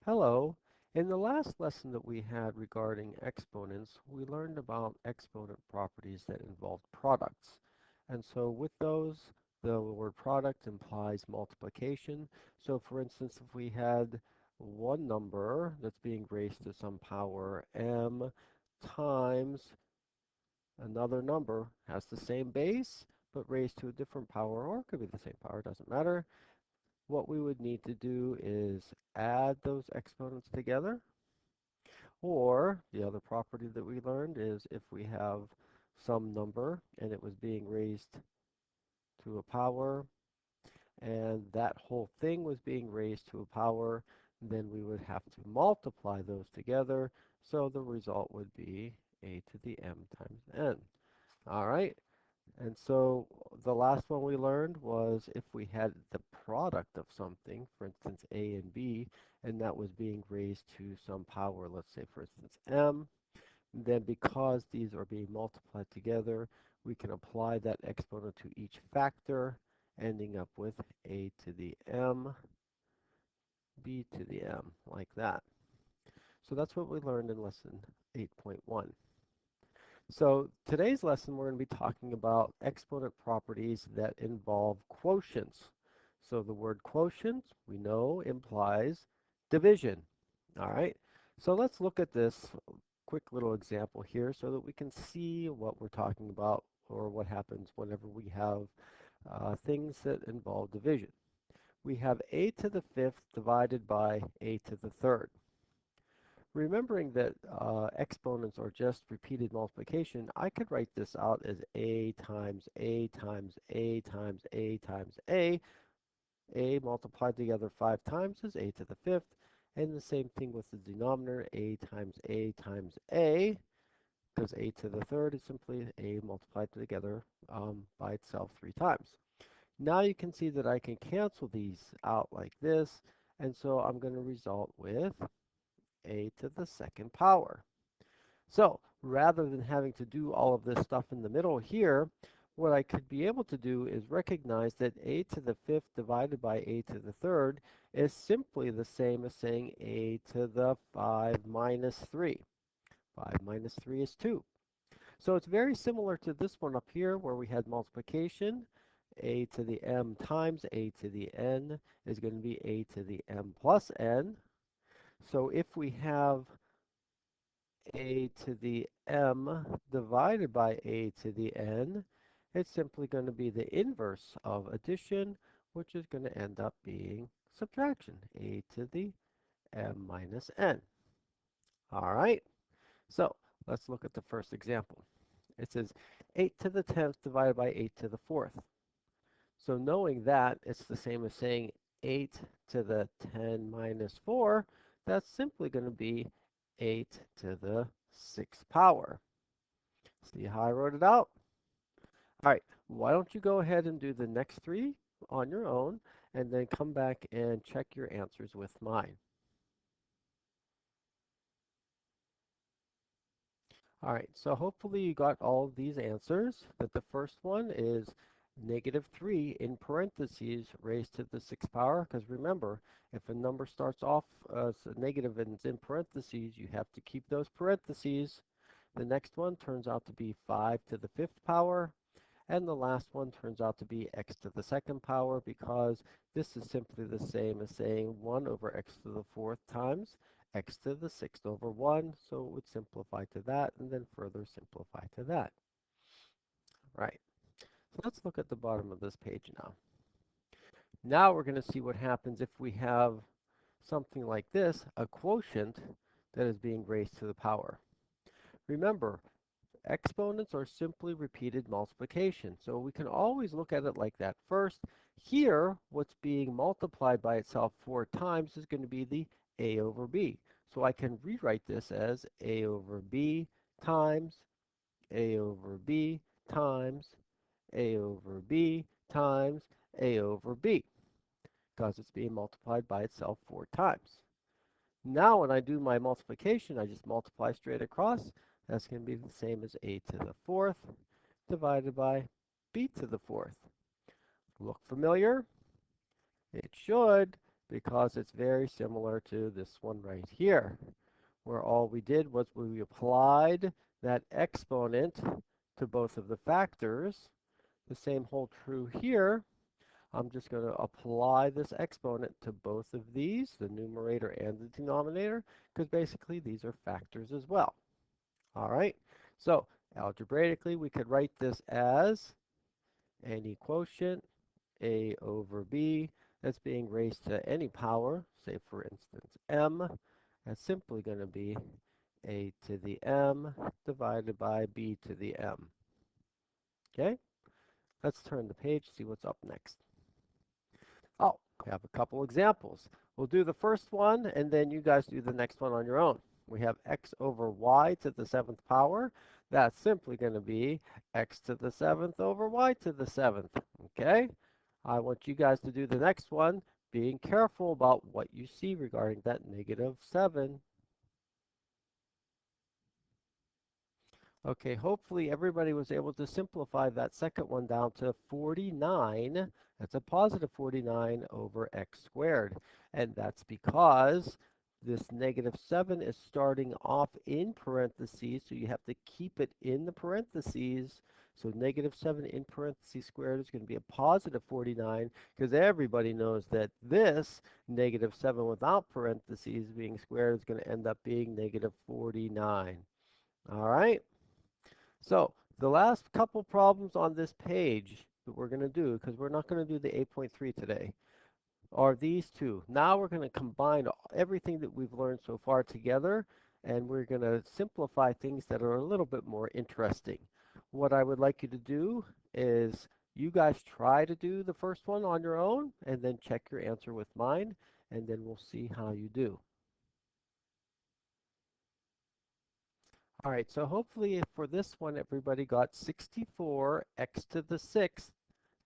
Hello. In the last lesson that we had regarding exponents, we learned about exponent properties that involved products. And so with those, the word product implies multiplication. So for instance, if we had one number that's being raised to some power m times another number has the same base, but raised to a different power, or it could be the same power, doesn't matter. What we would need to do is add those exponents together. Or the other property that we learned is if we have some number and it was being raised to a power and that whole thing was being raised to a power, then we would have to multiply those together. So the result would be a to the m times n. All right. And so the last one we learned was if we had the product of something, for instance, A and B, and that was being raised to some power, let's say, for instance, m, then because these are being multiplied together, we can apply that exponent to each factor, ending up with A to the m, B to the m, like that. So that's what we learned in lesson 8.1. So today's lesson, we're going to be talking about exponent properties that involve quotients. So the word quotient, we know, implies division. All right. So let's look at this quick little example here so that we can see what we're talking about or what happens whenever we have things that involve division. We have a to the fifth divided by a to the third. Remembering that exponents are just repeated multiplication, I could write this out as a times a times a times a times a. A multiplied together 5 times is a to the fifth. And the same thing with the denominator, a times a, because a to the third is simply a multiplied together by itself 3 times. Now you can see that I can cancel these out like this, and so I'm going to result with a to the second power. So rather than having to do all of this stuff in the middle here, what I could be able to do is recognize that a to the fifth divided by a to the third is simply the same as saying a to the 5 minus 3. 5 minus 3 is 2. So it's very similar to this one up here where we had multiplication. A to the m times a to the n is going to be a to the m plus n. So if we have a to the m divided by a to the n, it's simply going to be the inverse of addition, which is going to end up being subtraction, a to the m minus n. All right, so let's look at the first example. It says 8 to the 10th divided by 8 to the 4th. So knowing that, it's the same as saying 8 to the 10 minus 4. That's simply going to be 8 to the 6th power. See how I wrote it out? All right, why don't you go ahead and do the next three on your own, and then come back and check your answers with mine. All right, so hopefully you got all of these answers. That the first one is -3 in parentheses raised to the 6th power, because remember, if a number starts off as a negative and it's in parentheses, you have to keep those parentheses. The next one turns out to be 5 to the 5th power. And the last one turns out to be x to the second power because this is simply the same as saying 1 over x to the fourth times x to the sixth over 1. So it would simplify to that and then further simplify to that. Right. So let's look at the bottom of this page now. Now we're going to see what happens if we have something like this, a quotient that is being raised to the power. Remember, exponents are simply repeated multiplication, so we can always look at it like that first. Here, what's being multiplied by itself 4 times is going to be the a over b. So I can rewrite this as a over b times a over b times a over b times a over b, because it's being multiplied by itself 4 times. Now when I do my multiplication, I just multiply straight across. That's going to be the same as a to the fourth divided by b to the fourth. Look familiar? It should. because it's very similar to this one right here, where all we did was we applied that exponent to both of the factors. The same hold true here. I'm just going to apply this exponent to both of these, the numerator and the denominator, because basically these are factors as well. All right, so algebraically we could write this as any quotient a over b that's being raised to any power, say for instance m, that's simply going to be a to the m divided by b to the m. Okay, let's turn the page, see what's up next. Oh, we have a couple examples. We'll do the first one, and then you guys do the next one on your own. We have x over y to the seventh power. That's simply going to be x to the seventh over y to the seventh. Okay? I want you guys to do the next one, being careful about what you see regarding that negative 7. Okay, hopefully everybody was able to simplify that second one down to 49. That's a positive 49 over x squared. And that's because this negative 7 is starting off in parentheses, so you have to keep it in the parentheses. So negative 7 in parentheses squared is going to be a positive 49, because everybody knows that this negative 7 without parentheses being squared is going to end up being negative 49. All right? So the last couple problems on this page that we're going to do, because we're not going to do the 8.3 today, are these two. Now we're going to combine everything that we've learned so far together, and we're going to simplify things that are a little bit more interesting. What I would like you to do is you guys try to do the first one on your own, and then check your answer with mine, and then we'll see how you do. All right, so hopefully for this one, everybody got 64 x to the sixth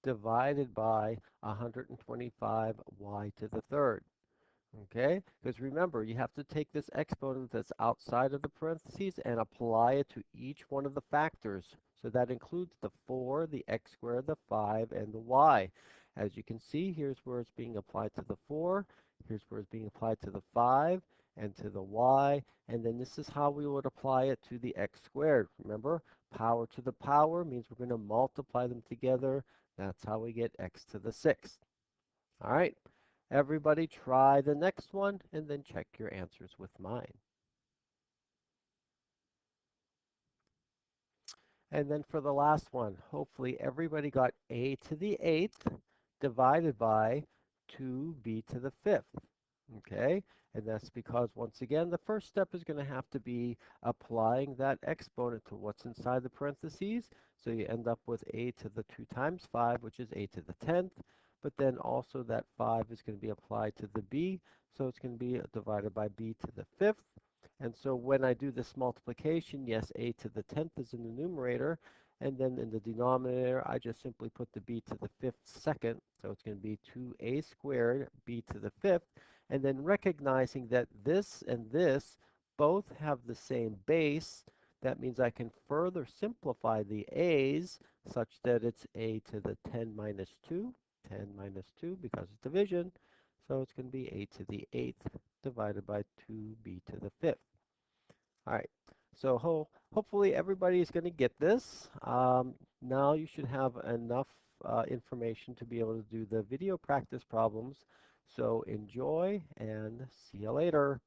divided by 125 y to the third. Okay, because remember, you have to take this exponent that's outside of the parentheses and apply it to each one of the factors. So that includes the 4, the x squared, the 5, and the y. As you can see, here's where it's being applied to the 4, here's where it's being applied to the 5, and to the y, and then this is how we would apply it to the x squared. Remember, power to the power means we're going to multiply them together. That's how we get x to the sixth. All right. Everybody try the next one and then check your answers with mine. And then for the last one, hopefully everybody got a to the eighth divided by 2b to the fifth. Okay, and that's because once again, the first step is going to have to be applying that exponent to what's inside the parentheses. So you end up with a to the 2 times 5, which is a to the 10th. But then also that 5 is going to be applied to the b, so it's going to be divided by b to the 5th. And so when I do this multiplication, yes, a to the 10th is in the numerator, and then in the denominator, I just simply put the b to the 5th second, so it's going to be 2a squared b to the 5th, and then recognizing that this and this both have the same base, that means I can further simplify the a's such that it's a to the 10 minus 2, 10 minus 2 because it's division, so it's going to be a to the 8th divided by 2b to the 5th. All right, so hopefully everybody is going to get this. Now you should have enough information to be able to do the video practice problems. So enjoy and see you later.